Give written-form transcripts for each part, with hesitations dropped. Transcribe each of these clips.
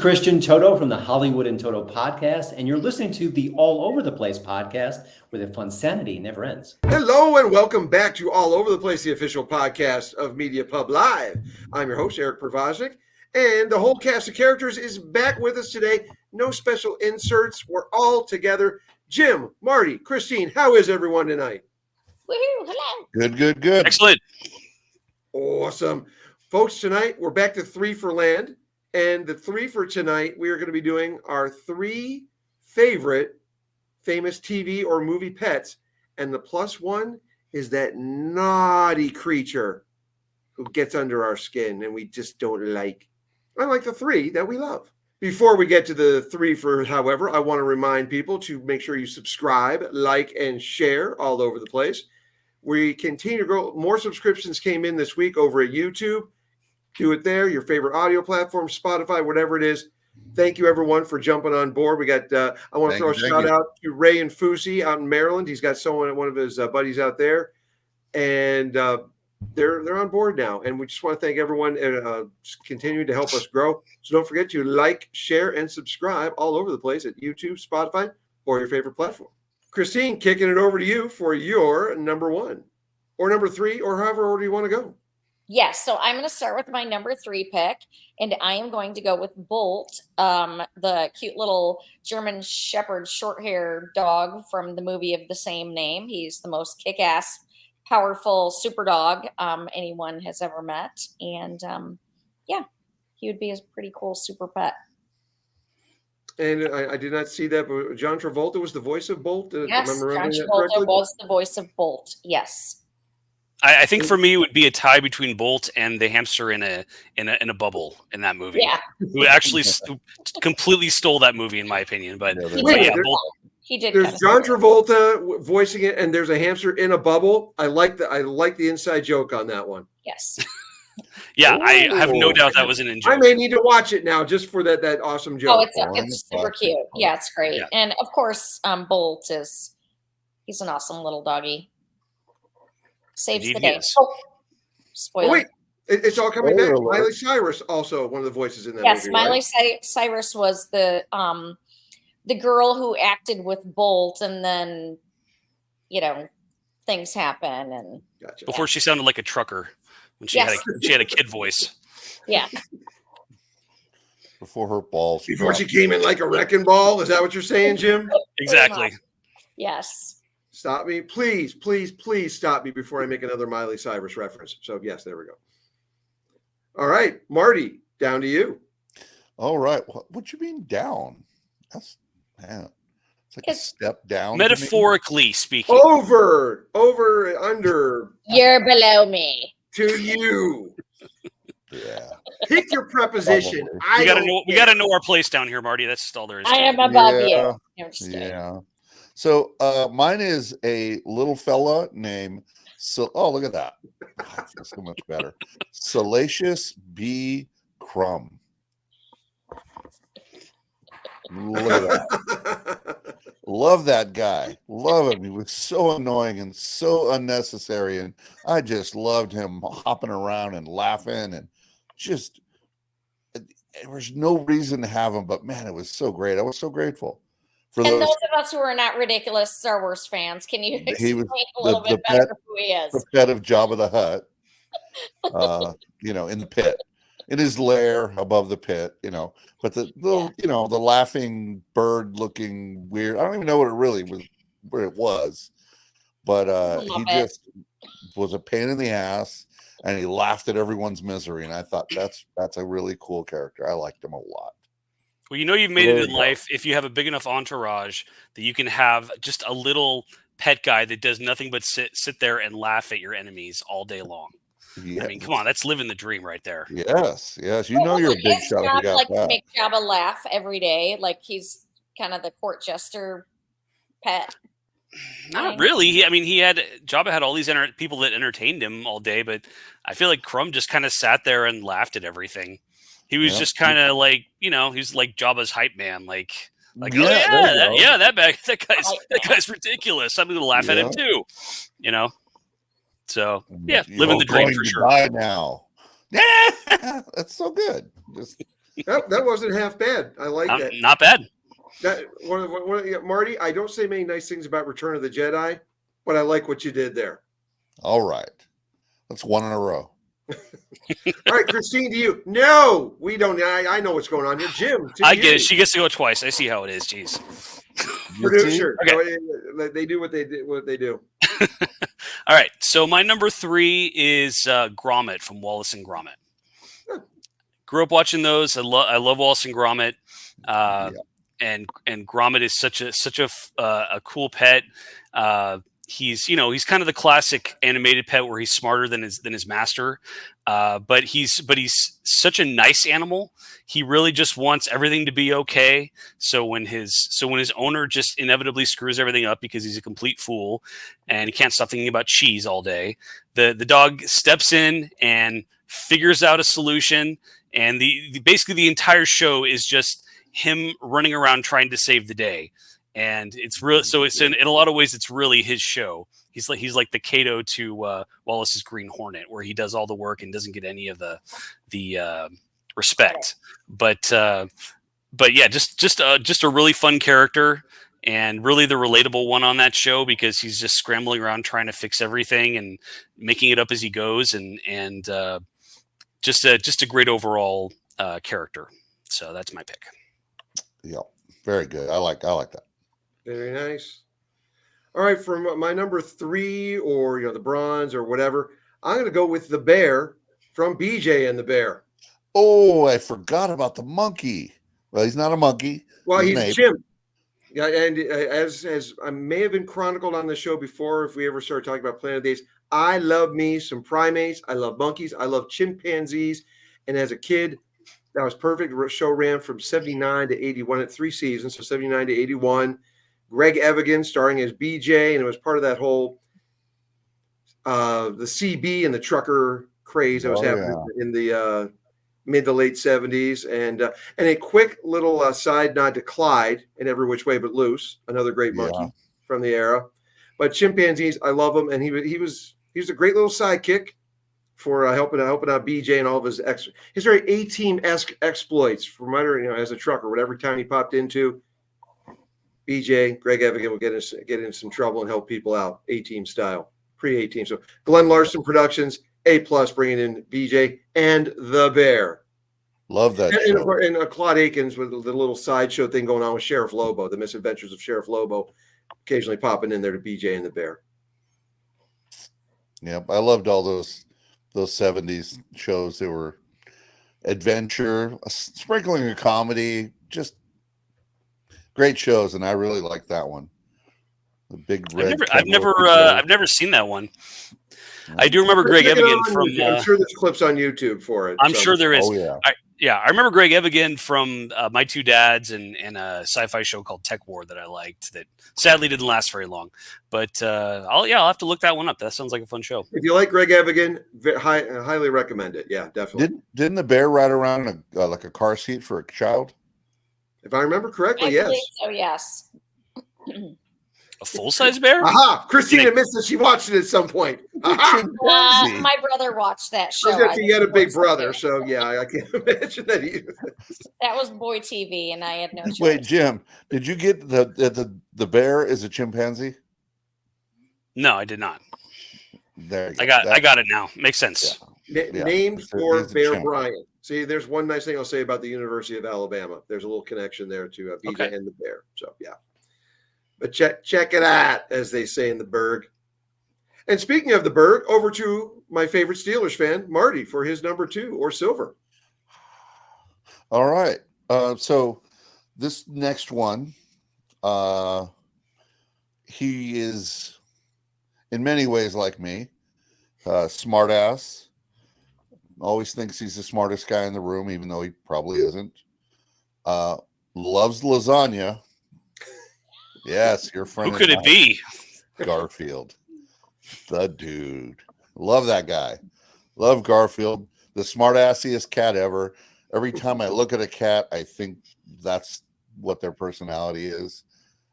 Christian Toto from the Hollywood and Toto podcast, and you're listening to the All Over the Place podcast, where the funsanity never ends. Hello and welcome back to All Over the Place, the official podcast of Media Pub Live. I'm your host, Eric Pervoznik, and the whole cast of characters is back with us today. No special inserts. We're all together. Jim, Marty, Christine, how is everyone tonight? Woohoo, hello. Good. Excellent. Awesome. Folks, tonight we're back to Threefer land. And the Threefer tonight, we are going to be doing our 3 favorite famous TV or movie pets. And the plus one is that naughty creature who gets under our skin and we just don't like. Unlike the 3 that we love. Before we get to the Threefer, however, I want to remind people to make sure you subscribe, like, and share all over the place. We continue to grow. More subscriptions came in this week over at YouTube. Do it there, your favorite audio platform, Spotify, whatever it is. Thank you, everyone, for jumping on board. We got. I want to throw a shout out to Ray and Fusi out in Maryland. He's got one of his buddies out there, and they're on board now. And we just want to thank everyone continuing to help us grow. So don't forget to like, share, and subscribe all over the place at YouTube, Spotify, or your favorite platform. Christine, kicking it over to you for your number 1 or number 3 or however order you want to go. Yes, so I'm going to start with my number 3 pick, and I am going to go with Bolt, the cute little German Shepherd short-haired dog from the movie of the same name. He's the most kick-ass, powerful super dog anyone has ever met, and yeah, he would be a pretty cool super pet. And I did not see that, but John Travolta was the voice of Bolt. Yes, John Travolta was the voice of Bolt. Yes. I think for me it would be a tie between Bolt and the hamster in a bubble in that movie. Yeah, who actually completely stole that movie in my opinion. But Bolt. He did. There's John Travolta voicing it, and there's a hamster in a bubble. I like the inside joke on that one. Yes. Yeah, I have no doubt that was an in joke. I may need to watch it now just for that awesome joke. Oh, it's super cute. Yeah, it's great. Yeah. And of course, Bolt he's an awesome little doggy. Saves the day. Oh, spoiler. Oh, wait, it's all coming back. Miley Cyrus also one of the voices in that movie. Yes, Miley Cyrus was the girl who acted with Bolt, and then things happen and gotcha. Before she sounded like a trucker when she had a kid voice. Yeah. Before her balls. Before she came in like a wrecking ball. Is that what you're saying, Jim? Exactly. Yes. Stop me. Please stop me before I make another Miley Cyrus reference. So, yes, there we go. All right, Marty, down to you. All right. What you mean down? It's like a step down. Metaphorically speaking. Over, under. You're below me. To you. Yeah. Pick your preposition. We gotta know our place down here, Marty. That's just all there is. I am above you. Yeah. So mine is a little fella named look at that. I feel so much better. Salacious B. Crumb. Look at that. Love that guy. Love him. He was so annoying and so unnecessary. And I just loved him hopping around and laughing and just there was no reason to have him, but man, it was so great. I was so grateful. And those of us who are not ridiculous Star Wars fans, can you explain a little bit better who he is? The pet of Jabba the Hutt, in the pit, in his lair above the pit, But the little, the laughing bird-looking weird. I don't even know what it really was, where it was, but he just was a pain in the ass, and he laughed at everyone's misery. And I thought that's a really cool character. I liked him a lot. Well, you've made it in life if you have a big enough entourage that you can have just a little pet guy that does nothing but sit there and laugh at your enemies all day long. Yes. I mean, come on, that's living the dream right there. Yes. You're a big shot. Job, to make Jabba laugh every day, like he's kind of the court jester pet. Not really. Jabba had all these people that entertained him all day, but I feel like Crumb just kind of sat there and laughed at everything. He was just kind of like, he's like Jabba's hype man, that guy's ridiculous. I'm going to laugh at him too, So living the dream for sure. Die now. Yeah, that's so good. Just That wasn't half bad. I like that. Not bad. Marty, I don't say many nice things about Return of the Jedi, but I like what you did there. All right. That's one in a row. All right, Christine, to you. No, we don't. I know what's going on here. Jim, I get it. She gets to go twice. I see how it is. Jeez. Producer. Okay. They do what they do. All right. So my number 3 is Gromit from Wallace and Gromit. Grew up watching those. I love Wallace and Gromit. And Gromit is such a cool pet. He's kind of the classic animated pet where he's smarter than his master. But he's such a nice animal. He really just wants everything to be okay. So when his owner just inevitably screws everything up because he's a complete fool and he can't stop thinking about cheese all day, the dog steps in and figures out a solution. And basically the entire show is just him running around trying to save the day. And it's real. So it's in a lot of ways, it's really his show. He's like the Kato to Wallace's Green Hornet, where he does all the work and doesn't get any of the respect. But yeah, just a really fun character and really the relatable one on that show, because he's just scrambling around trying to fix everything and making it up as he goes, and just a great overall character. So that's my pick. Yeah, very good. I like that. Very nice. All right, for my number 3, or the bronze or whatever, I'm going to go with the bear from BJ and the Bear. Oh, I forgot about the monkey. Well, he's not a monkey. Well, he's a chimp. Yeah, and as I may have been chronicled on the show before, if we ever start talking about Planet of the Apes, I love me some primates. I love monkeys. I love chimpanzees. And as a kid, that was perfect. The show ran from 79 to 81 at 3 seasons, so 79 to 81. Greg Evigan starring as BJ, and it was part of that whole the CB and the trucker craze that was happening in the mid to late 70s. And a quick little side nod to Clyde in Every Which Way But Loose, another great monkey from the era. But chimpanzees, I love him, and he was a great little sidekick for helping out BJ and all of his very A-Team-esque exploits from as a trucker. Whatever town he popped into, BJ, Greg Evigan will get in some trouble and help people out, A-Team style, pre-A-Team. So Glenn Larson Productions, A+, bringing in BJ and the Bear. Love that show. And Claude Akins with the little sideshow thing going on with Sheriff Lobo, the misadventures of Sheriff Lobo, occasionally popping in there to BJ and the Bear. Yep, I loved all those 70s shows. They were adventure, a sprinkling of comedy, just great shows, and I really like that one. The big red. I've never seen that one. I do remember Greg Evigan from. I'm sure there's clips on YouTube for it. I'm sure there is. Oh yeah. I remember Greg Evigan from My Two Dads and a sci-fi show called Tech War that I liked. That sadly didn't last very long. But I'll have to look that one up. That sounds like a fun show. If you like Greg Evigan, highly recommend it. Yeah, definitely. Didn't the bear ride around in like a car seat for a child? If I remember correctly, I believe so, yes. A full-size bear? Aha! Christina missed it. She watched it at some point. Aha! My brother watched that show. He had a big brother, so yeah, I can't imagine that. That was Boy TV, and I had no choice. Wait, Jim, did you get the bear is a chimpanzee? No, I did not. There you go. I got it now. Makes sense. Yeah. Named for Bear Bryant. See, there's one nice thing I'll say about the University of Alabama. There's a little connection there to BJ and the Bear. So yeah. But check it out, as they say in the Berg. And speaking of the Berg, over to my favorite Steelers fan, Marty, for his number 2, or Silver. All right. So this next one, he is in many ways like me, smart ass. Always thinks he's the smartest guy in the room, even though he probably isn't. Loves lasagna. Yes, your friend. Who could it be? Garfield. The dude. Love that guy. Love Garfield. The smart-assiest cat ever. Every time I look at a cat, I think that's what their personality is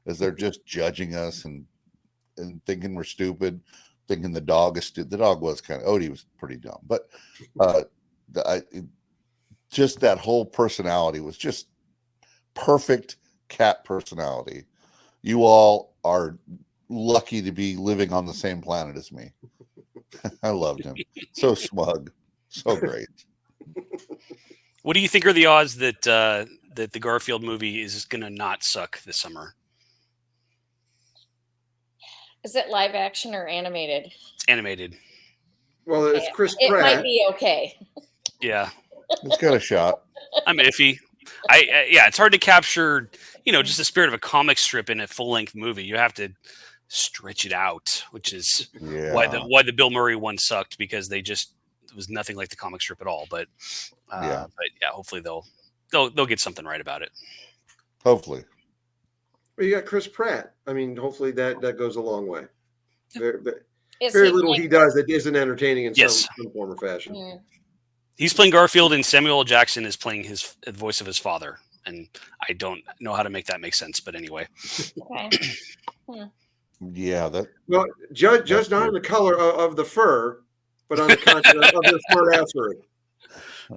they're just judging us and thinking we're stupid, thinking the dog is stupid. The dog was kind of, Odie was pretty dumb. But just that whole personality was just perfect cat personality. You all are lucky to be living on the same planet as me. I loved him. So smug, so great. What do you think are the odds that that the Garfield movie is going to not suck this summer? Is it live action or animated? It's animated. Well, it's Chris It Pratt. might be okay. Yeah, It's got a shot. I'm iffy. Yeah, it's hard to capture, just the spirit of a comic strip in a full length movie. You have to stretch it out, which is why the Bill Murray one sucked, because it was nothing like the comic strip at all. But hopefully they'll get something right about it. Hopefully. Well, you got Chris Pratt. I mean, hopefully that goes a long way. Very Is very he little playing- he does that isn't entertaining in Yes. some form or fashion. Mm, He's playing Garfield, and Samuel L. Jackson is playing the voice of his father. And I don't know how to make that make sense, but anyway. okay. Yeah, that. Well, judge That's not on the color of the fur, but on the content of the smart assery.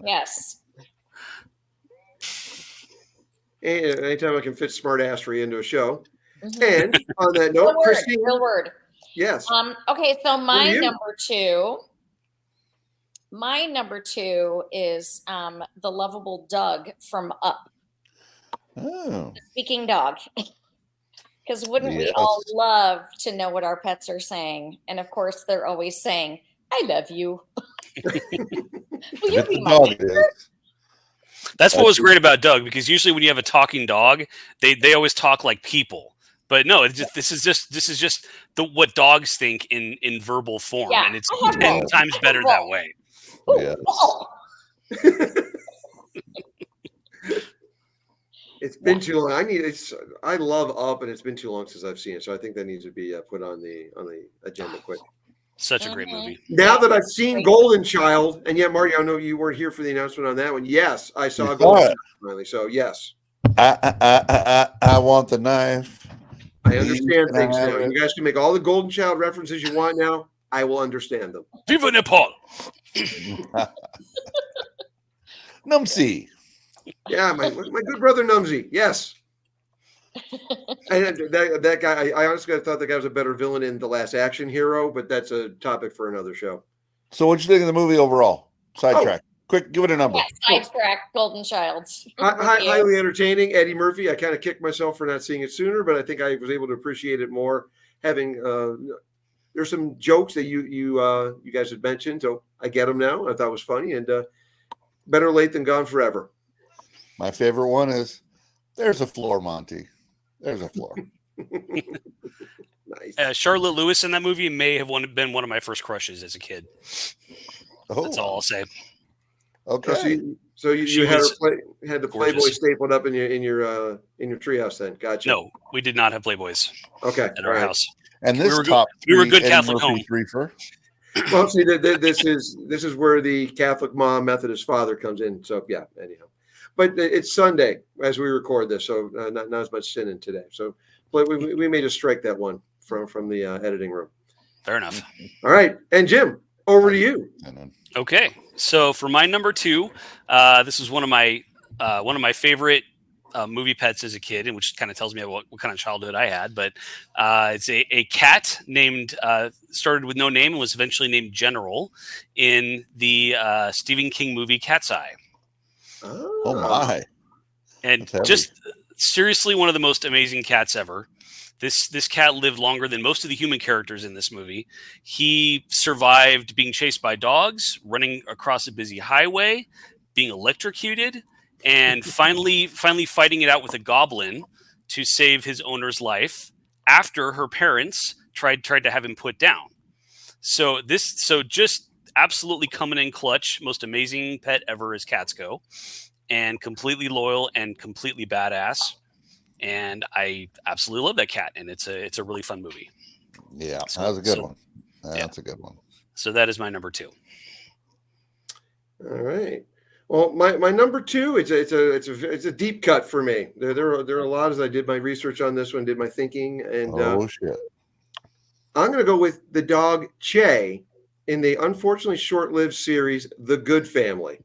Yes. And anytime I can fit smart assery into a show. Mhm. And on that note, Real word, Christine, real word. yes. Okay, so my you? number two is the lovable Doug from Up, Oh, the speaking dog. Because wouldn't we all Yes. love to know what our pets are saying? And of course, they're always saying, "I love you." Will you if be the my dog neighbor? is. That's what was great about Doug, because usually when you have a talking dog, they always talk like people. But no, this is just what dogs think in verbal form, Yeah, and it's I have 10 both. times better that way. Ooh, Yes. oh. It's been too long. I love Up, and it's been too long since I've seen it, so I think that needs to be put on the agenda quick. Such a great Mhm. movie. Now that I've seen Golden Child, and yet, Marty, I know you weren't here for the announcement on that one. Yes, I saw You Golden saw it. Child finally. So yes, I want the knife. I understand Can I things have now. it? You guys can make all the Golden Child references you want now. I will understand them. Viva Nepal! Numsy. Yeah, my good brother Numsy. Yes. And that guy, I honestly thought the guy was a better villain in The Last Action Hero, but that's a topic for another show. So, what'd you think of the movie overall? Sidetrack. Quick, give it a number. Yeah, sidetrack Golden Childs. Highly entertaining. Eddie Murphy. I kind of kicked myself for not seeing it sooner, but I think I was able to appreciate it more. Having there's some jokes that you guys had mentioned, so I get them now. I thought it was funny, and better late than gone forever. My favorite one is there's a floor, Monty. There's a floor. Nice. Charlotte Lewis in that movie may have been one of my first crushes as a kid. Oh, That's all I'll say. okay. So you She had was had the gorgeous. Playboy stapled up in your treehouse then. Gotcha. No, we did not have Playboys Okay. at all our right. house. And this We were top we were three good Eddie Catholic Murphy home. Threefer. Well, see, this is where the Catholic mom, Methodist father comes in. So yeah, anyhow. But it's Sunday as we record this, so not as much sinning today. So we may just strike that one from the editing room. Fair enough. All right, and Jim, over to you. And then, Okay, so for my number two, this is one of my favorite movie pets as a kid, and which kind of tells me what kind of childhood I had. But it's a cat named started with no name and was eventually named General in the Stephen King movie Cat's Eye. oh my. And That's heavy. just seriously one of the most amazing cats ever. This cat lived longer than most of the human characters in this movie. He survived being chased by dogs, running across a busy highway, being electrocuted, and finally fighting it out with a goblin to save his owner's life after her parents tried to have him put down. So just absolutely coming in clutch, most amazing pet ever as cats go, and completely loyal and completely badass. And I absolutely love that cat, and it's a really fun movie. Yeah, So- that was a good so- one. That's a good one. So that is my number two. All right. Well, my number two, it's a deep cut for me. There are a lot as I did my research on this one, did my thinking, and Oh shit. I'm going to go with the dog Che in the unfortunately short-lived series The Good Family.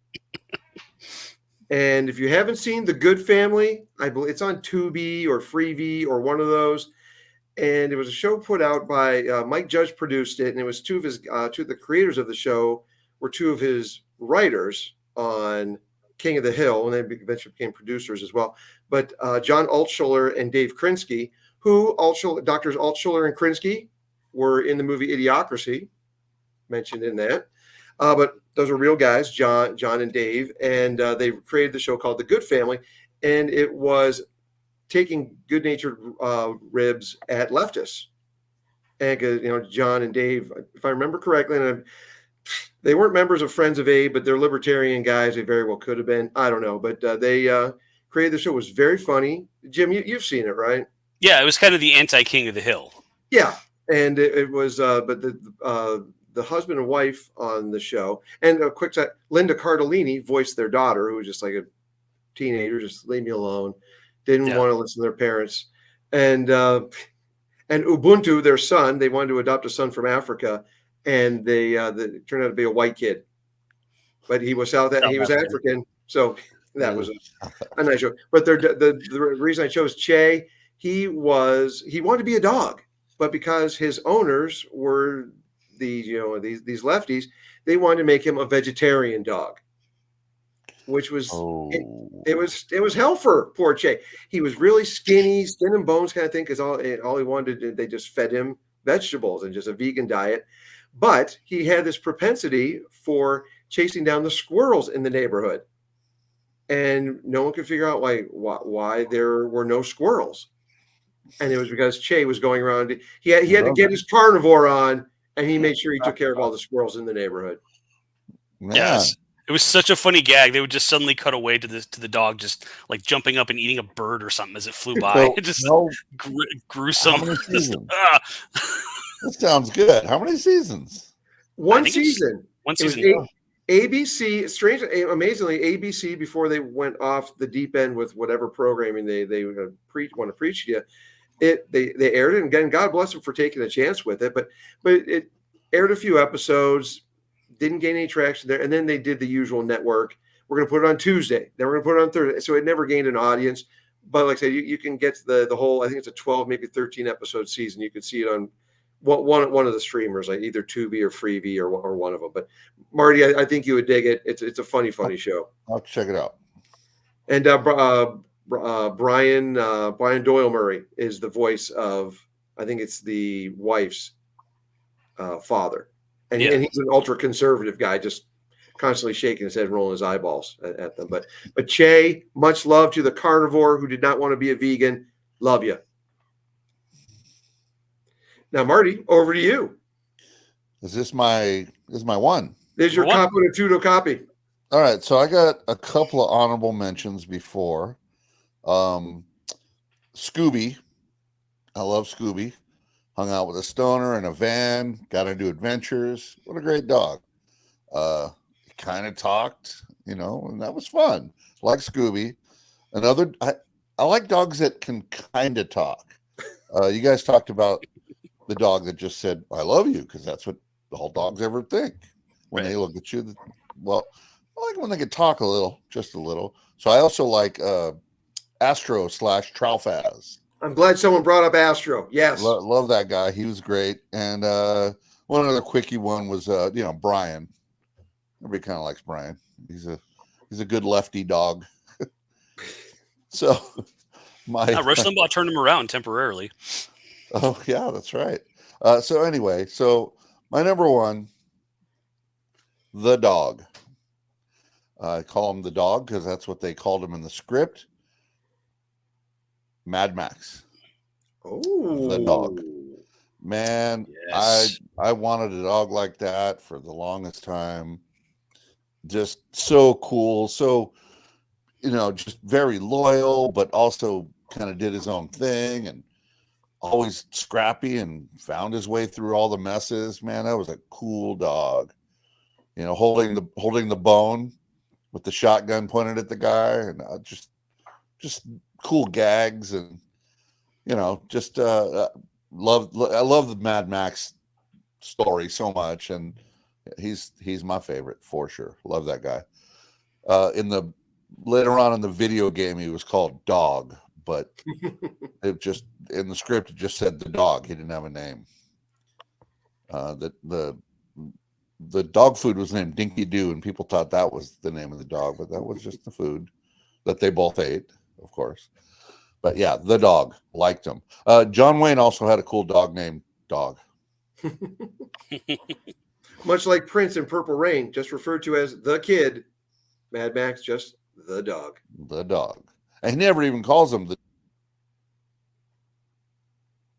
And if you haven't seen The Good Family, I believe it's on Tubi or Freevee or one of those. And it was a show put out by Mike Judge produced it, and it was two of the creators of the show were two of his writers on King of the Hill, and they eventually became producers as well. But John Altshuler and Dave Krinsky, who Doctors Altshuler and Krinsky were in the movie Idiocracy, mentioned in that. But those are real guys, John and Dave, and they created the show called The Good Family, and it was taking good-natured ribs at leftists. And John and Dave, if I remember correctly, and they weren't members of Friends of Abe, but they're libertarian guys. They very well could have been. I don't know, but they created the show. It was very funny. Jim, you've seen it, right? Yeah, it was kind of the anti-King of the Hill. Yeah, and it was, but the husband and wife on the show, and a quick side, Linda Cardellini voiced their daughter, who was just like a teenager, just leave me alone, didn't want to listen to their parents, and Ubuntu, their son, they wanted to adopt a son from Africa, and they turned out to be a white kid, but he was African, so that was a nice show. But the reason I chose Che, he wanted to be a dog, but because his owners were these lefties, they wanted to make him a vegetarian dog, which was it was hell for poor Che. He was really skinny, skin and bones kind of thing, because all he wanted, they just fed him vegetables and just a vegan diet. But he had this propensity for chasing down the squirrels in the neighborhood, and no one could figure out why there were no squirrels. And it was because Che was going around. He had to get his carnivore on, and he made sure he took care of all the squirrels in the neighborhood. Yes. It was such a funny gag. They would just suddenly cut away to the dog just like jumping up and eating a bird or something as it flew by. Just gruesome. How many seasons? That sounds good. How many seasons? One season. One season. ABC, amazingly, ABC, before they went off the deep end with whatever programming they want to preach to you, they aired it, and again, God bless them for taking a chance with it. But it aired a few episodes, didn't gain any traction there, and then they did the usual network. We're going to put it on Tuesday, then we're going to put it on Thursday. So it never gained an audience. But like I said, you can get the whole. I think it's a 12, maybe 13 episode season. You can see it on one of the streamers, like either Tubi or Freevee or one of them. But Marty, I think you would dig it. It's a funny show. I'll check it out. And Brian Doyle Murray is the voice of, I think it's the wife's father, and he's an ultra conservative guy, just constantly shaking his head and rolling his eyeballs at them. But Che, much love to the carnivore who did not want to be a vegan. Love you. Now, Marty, over to you. Is this my one? There's your copy and a Tudo copy. All right, so I got a couple of honorable mentions before. Scooby. I love Scooby. Hung out with a stoner in a van, got into adventures. What a great dog. He kind of talked, and that was fun. Like Scooby. I like dogs that can kind of talk. You guys talked about the dog that just said, I love you, because that's what all dogs ever think when they look at you. Well, I like when they can talk a little, just a little. So I also like Astro / Tralfaz. I'm glad someone brought up Astro. Yes. Love that guy. He was great. And one other quickie one was, Brian. Everybody kind of likes Brian. He's a good lefty dog. So Rush Limbaugh turned him around temporarily. Oh, yeah, that's right. So anyway, my number one, the dog. I call him the dog because that's what they called him in the script. Mad Max. Oh, the dog. Man, Yes. I wanted a dog like that for the longest time. Just so cool. So, just very loyal, but also kind of did his own thing and always scrappy and found his way through all the messes. Man, that was a cool dog. Holding the bone with the shotgun pointed at the guy, and just cool gags, and I love the Mad Max story so much, and he's my favorite for sure. Love that guy. In the later on in the video game, he was called Dog, but it just in the script it just said the dog. He didn't have a name. The dog food was named Dinky Doo, and people thought that was the name of the dog, but that was just the food that they both ate, of course. But yeah, the dog, liked him. John Wayne also had a cool dog named Dog. Much like Prince in Purple Rain, just referred to as the kid. Mad Max, just the dog. The dog. And he never even calls him the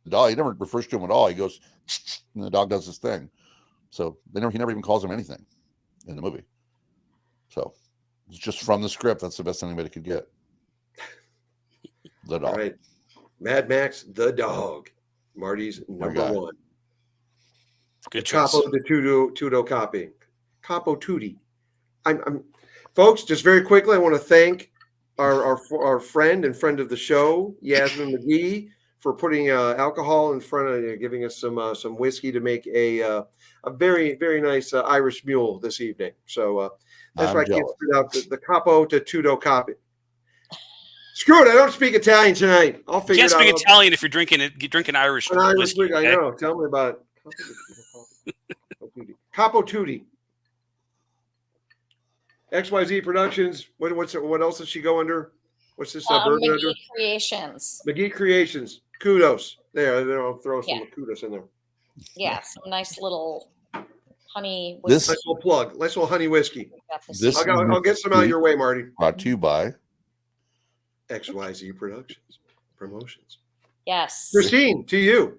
dog. He never refers to him at all. He goes, and the dog does his thing. So he never even calls him anything in the movie. So it's just from the script. That's the best anybody could get. The dog. All right. Mad Max, the dog. Marty's number one. Good choice. Capo de Tudo copy. Capo Tutti. I'm folks, just very quickly, I want to thank our friend and friend of the show, Yasmin McGee, for putting alcohol in front of you, giving us some whiskey to make a very, very nice Irish mule this evening. So that's why I can't spit out the Capo de Tudo copy. Screw it! I don't speak Italian tonight. I'll figure it out. You can't speak Italian if you're drinking Irish whiskey. Okay? I know. Tell me about it. Capo Tutti. XYZ Productions. What else does she go under? What's this? McGee Creations. McGee Creations. Kudos. There, I'll throw some kudos in there. Yeah, some nice little honey whiskey. Nice little plug. Nice little honey whiskey. I'll get some out your way, Marty. Brought to you by XYZ Productions. Promotions. Yes. Christine, to you.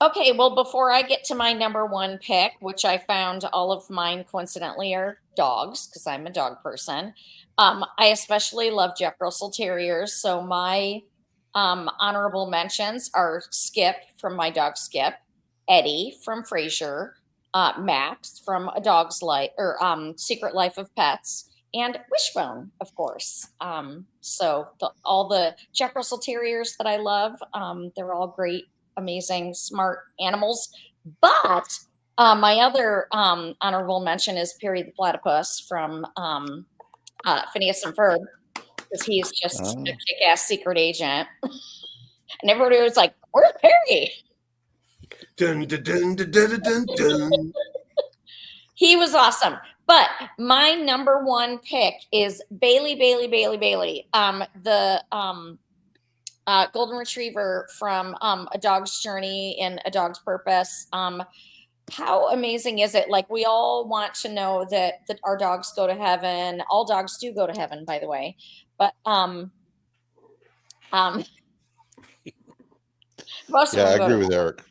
Okay, well, before I get to my number one pick, which I found all of mine coincidentally are dogs, because I'm a dog person. I especially love Jack Russell Terriers. So my honorable mentions are Skip from My Dog Skip, Eddie from Frasier, Max from A Dog's Life or Secret Life of Pets, and Wishbone, of course. So all the Jack Russell Terriers that I love, they're all great, amazing, smart animals. But my other honorable mention is Perry the Platypus from Phineas and Ferb, because he's just a kick-ass secret agent. And everybody was like, "Where's Perry?" Dun, dun, dun, dun, dun, dun, dun. He was awesome. But my number one pick is Bailey, the golden retriever from A Dog's Journey and A Dog's Purpose. How amazing is it? Like, we all want to know that our dogs go to heaven. All dogs do go to heaven, by the way. But most of them I agree with Eric.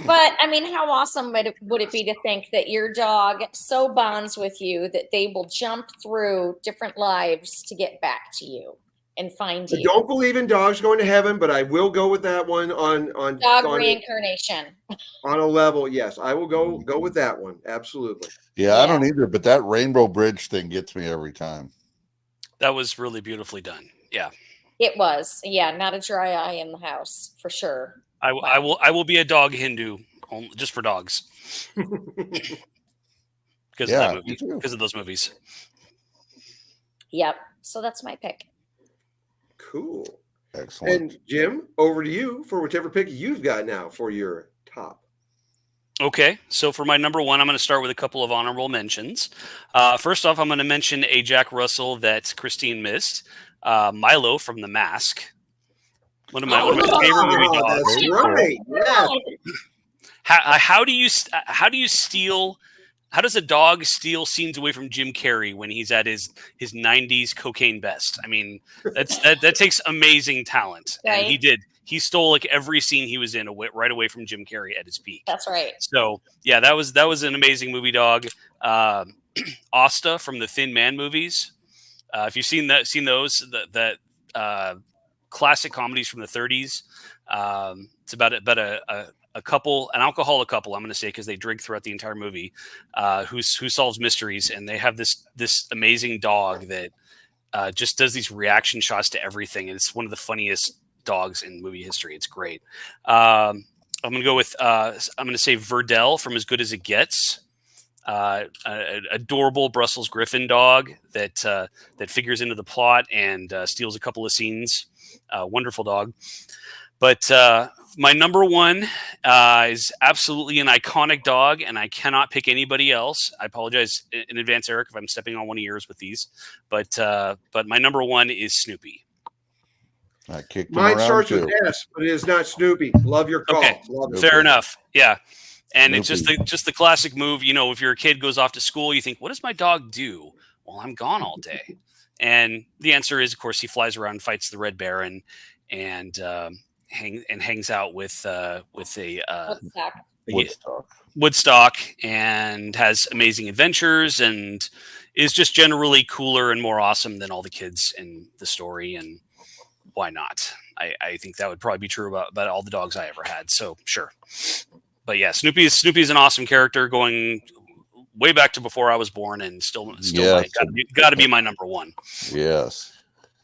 But I mean, how awesome would it be to think that your dog so bonds with you that they will jump through different lives to get back to you and find you? I don't believe in dogs going to heaven, but I will go with that one on dog reincarnation. On a level, yes, I will go with that one. Absolutely. Yeah, I don't either, but that Rainbow Bridge thing gets me every time. That was really beautifully done. Yeah, it was. Yeah, not a dry eye in the house for sure. I will be a dog Hindu just for dogs because of those movies. Yep. So that's my pick. Cool. Excellent. And Jim, over to you for whichever pick you've got now for your top. Okay, so for my number one, I'm going to start with a couple of honorable mentions. First off, I'm going to mention a Jack Russell that Christine missed, Milo from The Mask. One of my favorite movie dogs. That's right. Yeah. How does a dog steal scenes away from Jim Carrey when he's at his 90s cocaine best? I mean, that takes amazing talent. Right. And he did. He stole like every scene he was in right away from Jim Carrey at his peak. That's right. So yeah, that was an amazing movie dog. Asta from the Thin Man movies. If you've seen those, that classic comedies from the 30s. It's about a couple, an alcoholic couple, I'm going to say, because they drink throughout the entire movie, who solves mysteries, and they have this amazing dog that just does these reaction shots to everything, and it's one of the funniest dogs in movie history. It's great. I'm going to go with I'm going to say Verdell from As Good as It Gets. An adorable Brussels Griffin dog that figures into the plot and steals a couple of scenes. Wonderful dog. But my number one is absolutely an iconic dog, and I cannot pick anybody else. I apologize in advance, Eric, if I'm stepping on one of yours with these. But my number one is Snoopy. I kicked him Mine around starts too. with S, but it is not Snoopy. Love your call. Okay, Love it. fair enough. Yeah. And it's Snoopy. just the classic move. You know, if your kid goes off to school, you think, what does my dog do? Well, I'm gone all day. And the answer is, of course, he flies around, fights the Red Baron, and hangs out with a Woodstock, and has amazing adventures, and is just generally cooler and more awesome than all the kids in the story. And why not? I think that would probably be true about all the dogs I ever had. So sure. But yeah, Snoopy is an awesome character going way back to before I was born, and still Yes. got to be my number one. Yes,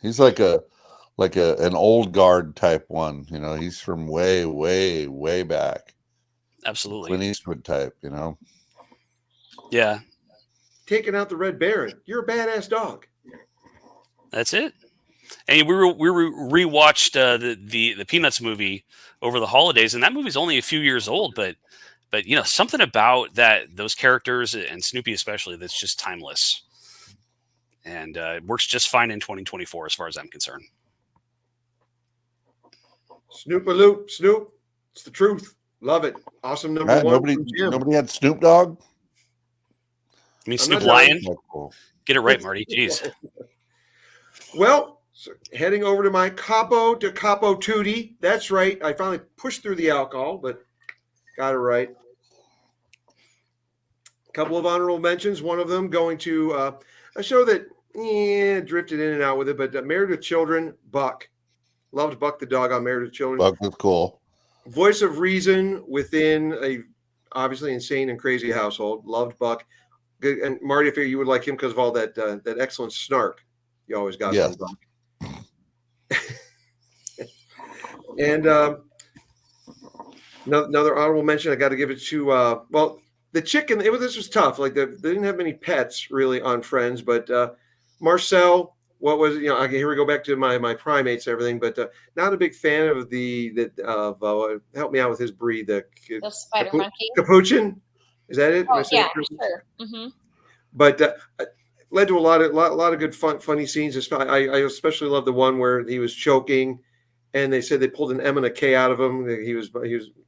he's like an old guard type one. You know, he's from way, way, way back. Absolutely, Clint Eastwood type. You know. Yeah. Taking out the Red Baron. You're a badass dog. That's it. And we rewatched the Peanuts movie over the holidays, and that movie's only a few years old, but you know, something about those characters and Snoopy especially that's just timeless, and it works just fine in 2024 as far as I'm concerned. Snoop-a-loop, Snoop. It's the truth. Love it. Awesome number one. Nobody had Snoop Dogg. You mean Snoop Lion? Cool. Get it right, Marty. Jeez. Well, so heading over to my capo to capo tutti. That's right. I finally pushed through the alcohol, but got it right. A couple of honorable mentions. One of them going to a show that drifted in and out with it, but Married with Children, Buck. Loved Buck the dog on Married with Children. Buck was cool. Voice of reason within a obviously insane and crazy household. Loved Buck. Good. And Marty, I figure you would like him because of all that excellent snark you always got from Buck. And another honorable mention, I got to give it to the chicken. This was tough. Like they didn't have many pets really on Friends, but Marcel. What was it? You know, here we go back to my primates and everything, but not a big fan of help me out with his breed, the spider monkey, capuchin. Is that it? Oh, yeah, sure. Mm-hmm. But led to a lot of good funny scenes. I especially love the one where he was choking, and they said they pulled an M and a K out of him. He was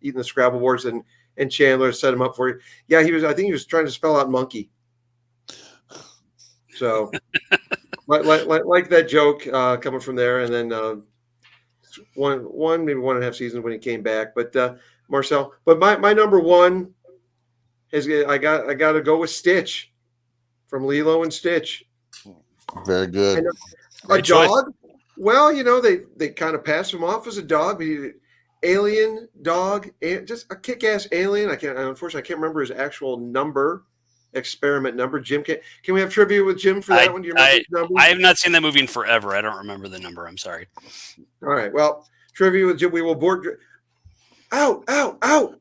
eating the Scrabble boards, and Chandler set him up for it. Yeah, I think he was trying to spell out monkey. So. Like that joke coming from there, and then maybe 1.5 seasons when he came back. But Marcel, but my number one is I got to go with Stitch from Lilo and Stitch. Very good. And a dog. Well, you know they kind of pass him off as a dog, but alien dog, just a kick-ass alien. Unfortunately I can't remember his actual number. Experiment number. Jim, can we have trivia with Jim for that one? Do you remember his number? I have not seen that movie in forever. I don't remember the number. I'm sorry. All right. Well, trivia with Jim. We will board. Out. For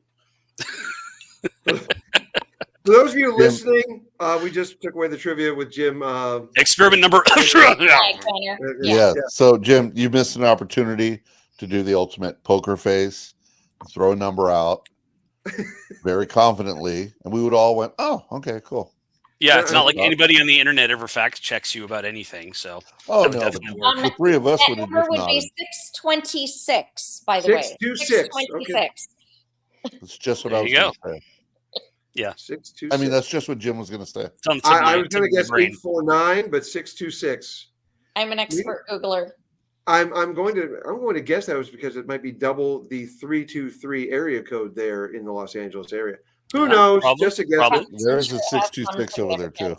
those of you listening, we just took away the trivia with Jim. Experiment number. Yeah. So, Jim, you missed an opportunity to do the ultimate poker face, throw a number out. Very confidently, and we would all went, oh, okay, cool. Yeah, it's not like anybody on the internet ever fact checks you about anything. So, the three of us would have just would be 626. By the way, 626. That's just what I was going to say. Yeah, 626. I mean, that's just what Jim was going to say. I was going to guess 849, but 626. I'm an expert Googler. I'm going to guess that was because it might be double the 323 area code there in the Los Angeles area. Who knows? Just a guess. There's a 626 over there too.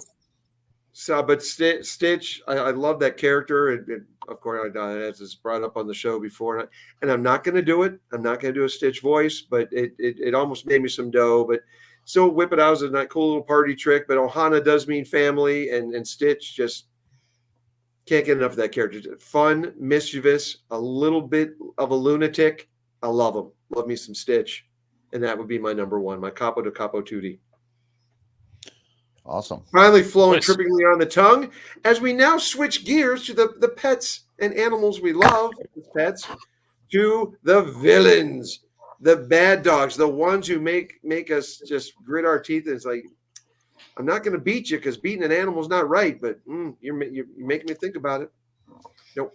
So, but Stitch, I love that character. Of course, as it's brought up on the show before, and I'm not going to do it. I'm not going to do a Stitch voice, but it almost made me some dough. But still, whip it out as a cool little party trick. But Ohana does mean family, and Stitch just. Can't get enough of that character. Fun, mischievous, a little bit of a lunatic. I love him. Love me some Stitch. And that would be my number one, my capo to capo tutti. Awesome. Finally flowing Nice. trippingly on the tongue. As we now switch gears to the pets and animals we love as pets, to the villains, the bad dogs, the ones who make us just grit our teeth. And it's like, I'm not going to beat you because beating an animal is not right, but you're making me think about it. Nope.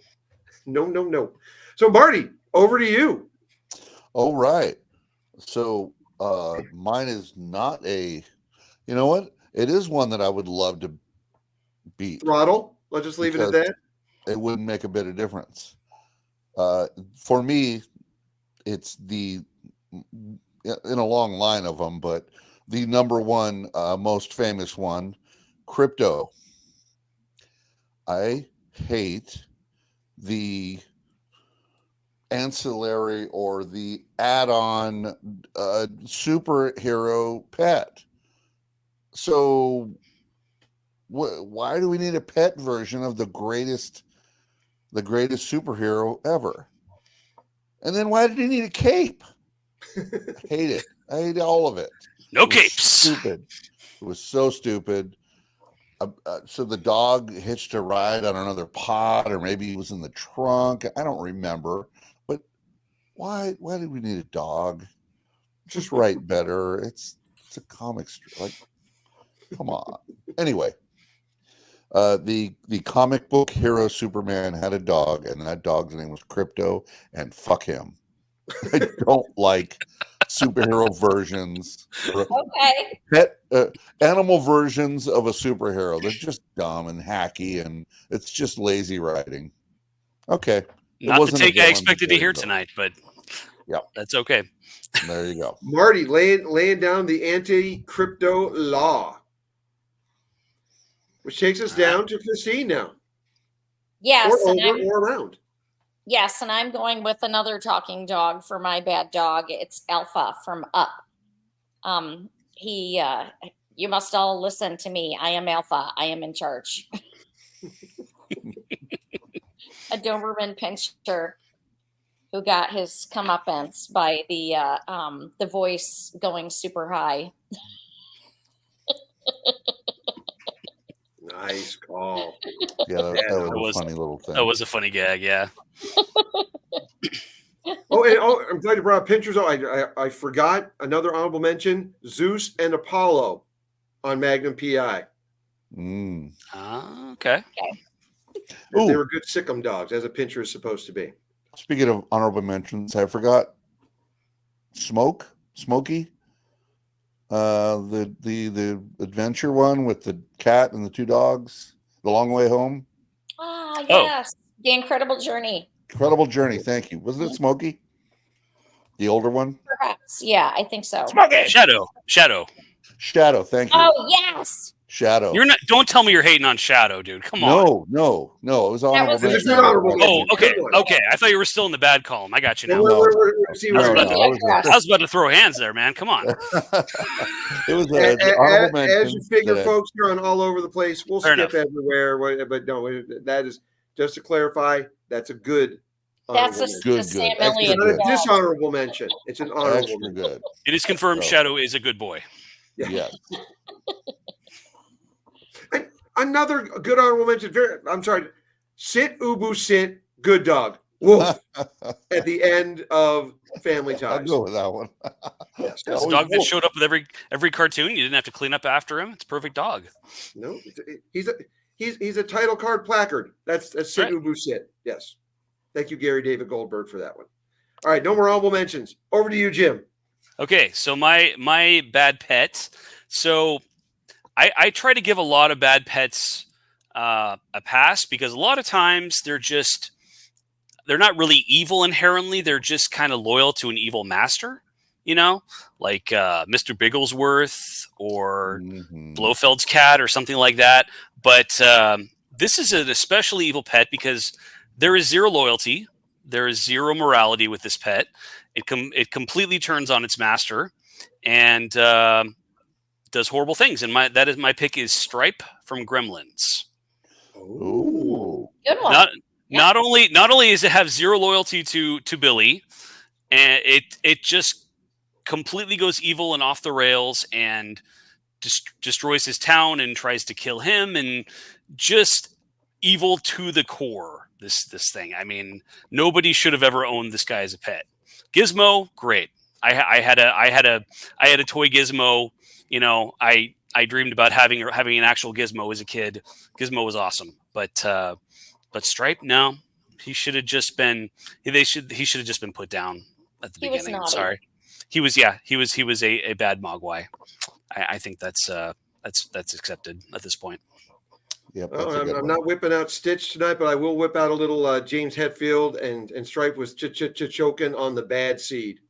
No. So, Marty, over to you. All right. So mine is not a, you know what? It is one that I would love to beat. Throttle. Let's just leave it at that. It wouldn't make a bit of difference. For me, it's in a long line of them, but the number one, most famous one, crypto. I hate the ancillary or the add-on superhero pet. So why do we need a pet version of the greatest superhero ever? And then why did he need a cape? I hate it. I hate all of it. No It was capes. Stupid. It was so stupid. So the dog hitched a ride on another pod, or maybe he was in the trunk. I don't remember. But why did we need a dog? Just write better. It's a comic strip. Like, come on. Anyway, the comic book hero Superman had a dog, and that dog's name was Crypto, and fuck him. I don't like superhero versions. Okay. Pet animal versions of a superhero. They're just dumb and hacky, and it's just lazy writing. Okay. Not the take I expected to hear tonight, but yeah, that's okay. There you go. Marty laying down the anti-crypto law, which takes us down to Christine now. Yes, or over or around. Yes, and I'm going with another talking dog for my bad dog. It's Alpha from Up. You must all listen to me. I am Alpha. I am in charge. A Doberman pinscher who got his comeuppance by the voice going super high. Nice call. Yeah, that was a funny little thing. That was a funny gag, yeah. I'm glad you brought up pinchers. I forgot another honorable mention: Zeus and Apollo on Magnum PI. Okay. They were good sick'em dogs, as a pincher is supposed to be. Speaking of honorable mentions, I forgot Smokey. The adventure one with the cat and the two dogs, The Long Way Home. Ah, yes. The Incredible Journey. Incredible Journey, thank you. Wasn't it Smokey? The older one? Perhaps. Yeah, I think so. Smokey! Shadow, thank you. Oh, yes. Shadow. Don't tell me you're hating on Shadow, dude. Come on. No. It was honorable mention. Oh, okay. I thought you were still in the bad column. I got you now. I was about to throw hands there, man. Come on. It was honorable mention. As you figure, folks, you're on all over the place. We'll skip everywhere, but no, that is just to clarify. That's a good. That's a good. It's not a dishonorable mention. It's an honorable mention. Good. It is confirmed. Shadow is a good boy. Yeah. Another good honorable mention. I'm sorry. Sit, Ubu, sit. Good dog. Woof. At the end of Family Ties. I'll go with that one. Yes. It's a dog that showed up with every cartoon. You didn't have to clean up after him. It's a perfect dog. No, he's a title card placard. That's Sit, right. Ubu, sit. Yes. Thank you, Gary David Goldberg, for that one. All right, no more honorable mentions. Over to you, Jim. Okay, so my bad pets. So I try to give a lot of bad pets a pass because a lot of times they're not really evil inherently. They're just kind of loyal to an evil master, like Mr. Bigglesworth or Blofeld's cat or something like that. But this is an especially evil pet because there is zero loyalty. There is zero morality with this pet. It completely turns on its master and does horrible things. And my pick is Stripe from Gremlins. Ooh. Good one. Not only does it have zero loyalty to Billy, and it just completely goes evil and off the rails and destroys his town and tries to kill him, and just evil to the core. This thing. I mean, nobody should have ever owned this guy as a pet. Gizmo, great. I had a toy Gizmo. You know, I dreamed about having an actual Gizmo as a kid. Gizmo was awesome, but Stripe, no. He should have just been. He should have just been put down at the beginning. Sorry, he was a bad Mogwai. I think that's accepted at this point. Yep. I'm not whipping out Stitch tonight, but I will whip out a little James Hetfield, and Stripe was choking on the bad seed.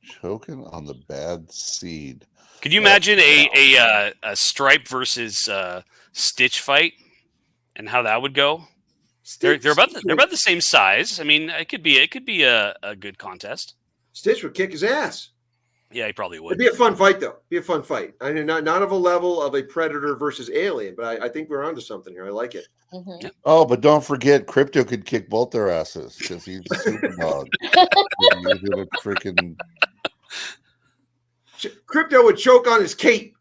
Choking on the bad seed. Could you imagine a Stripe versus Stitch fight, and how that would go? They're about the same size. I mean, it could be a good contest. Stitch would kick his ass. Yeah, he probably would. It'd be a fun fight, though. Be a fun fight. I mean, not of a level of a Predator versus Alien, but I think we're onto something here. I like it. Mm-hmm. Oh, but don't forget, Crypto could kick both their asses because he's a super dog. He's a freaking. Crypto would choke on his cape.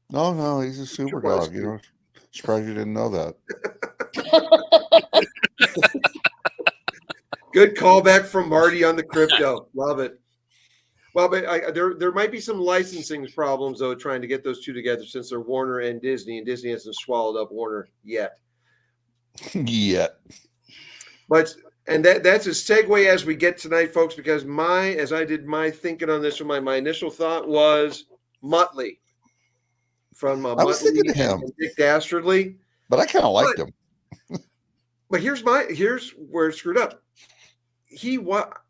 No, he's a super dog. You know, surprised you didn't know that. Good callback from Marty on the Crypto. Love it. Well, but there might be some licensing problems, though, trying to get those two together since they're Warner and Disney hasn't swallowed up Warner yet. Yet. But that's a segue as we get tonight, folks, because as I did my thinking on this, my initial thought was Muttley from I was thinking of him. and Dick Dastardly. But I kind of liked him. But here's where it screwed up.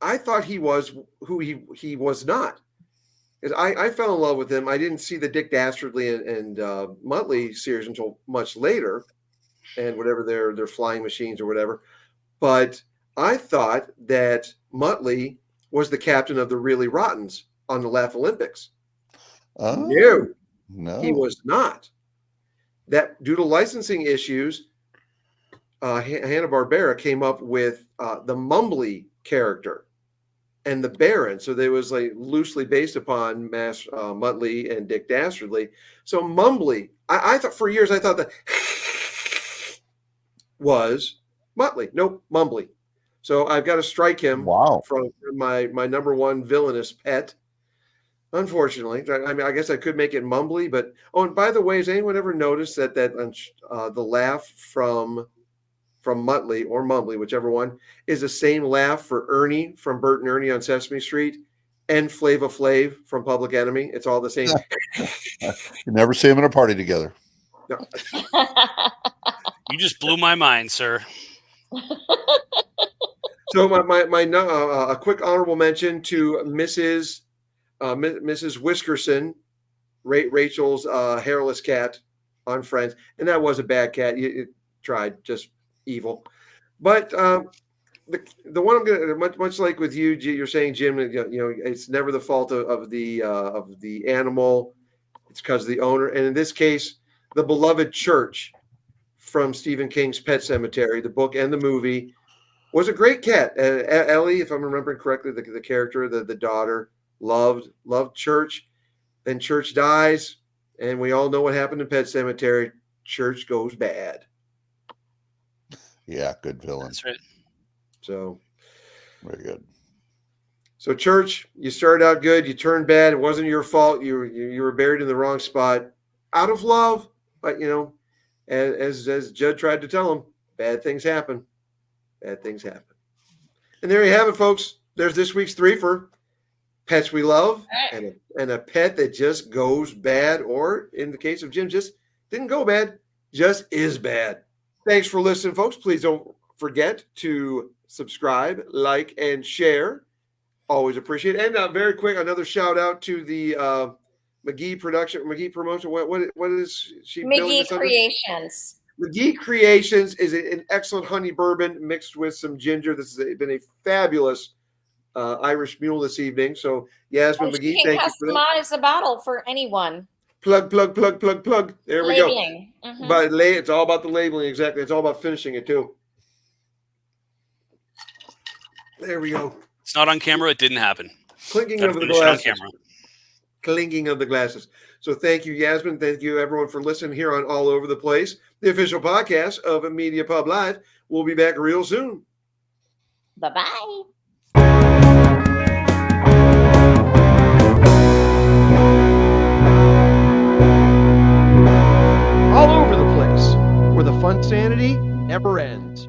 I thought he was who he was not. Because I fell in love with him. I didn't see the Dick Dastardly and Muttley series until much later, and whatever their flying machines or whatever. But I thought that Muttley was the captain of the Really Rottens on the Laugh Olympics. No, he was not. That due to licensing issues, Hanna-Barbera came up with the Mumbly character and the Baron. So they was like loosely based upon Muttley and Dick Dastardly. So Mumbly, I thought for years, I thought that was Muttley. Nope, Mumbly. So I've got to strike him from my number one villainous pet. Unfortunately, I mean, I guess I could make it Mumbly, but and by the way, has anyone ever noticed that the laugh from Muttley or Mumbly, whichever one, is the same laugh for Ernie from Bert and Ernie on Sesame Street and Flava Flav from Public Enemy? It's all the same. You never see them in a party together. No. You just blew my mind, sir. So a quick honorable mention to Mrs. Whiskerson, Rachel's hairless cat on Friends, and that was a bad cat. It tried, just evil. But the one I'm gonna much like with you, you're saying, Jim, it's never the fault of the animal. It's because of the owner, and in this case, the beloved church from Stephen King's Pet Sematary, the book and the movie, was a great cat. Ellie, if I'm remembering correctly, the character, the daughter, loved Church. Then Church dies, and we all know what happened in Pet Sematary. Church goes bad. Yeah, good villain. That's right. So very good. So Church, you started out good, you turned bad. It wasn't your fault. You were buried in the wrong spot, out of love. But as Judd tried to tell him, bad things happen. Bad things happen. And there you have it, folks. There's this week's Threefer. Pets we love, and a pet that just goes bad, or in the case of Jim, just didn't go bad, just is bad. Thanks for listening, folks. Please don't forget to subscribe, like, and share. Always appreciate it. And very quick, another shout out to the McGee promotion. What is she? McGee Creations. McGee Creations is an excellent honey bourbon mixed with some ginger. This has been a fabulous Irish mule this evening. So Yasmin McGee, thank you for that. Customize a bottle for anyone. Plug. There we go. Mm-hmm. But it's all about the labeling, exactly. It's all about finishing it too. There we go. It's not on camera. It didn't happen. Clinking over the glasses. On camera. clinking of the glasses. So thank you, Yasmin. Thank you, everyone, for listening here on All Over the Place, the official podcast of Media Pub Live. We'll be back real soon. Bye-bye. All Over the Place, where the fun sanity never ends.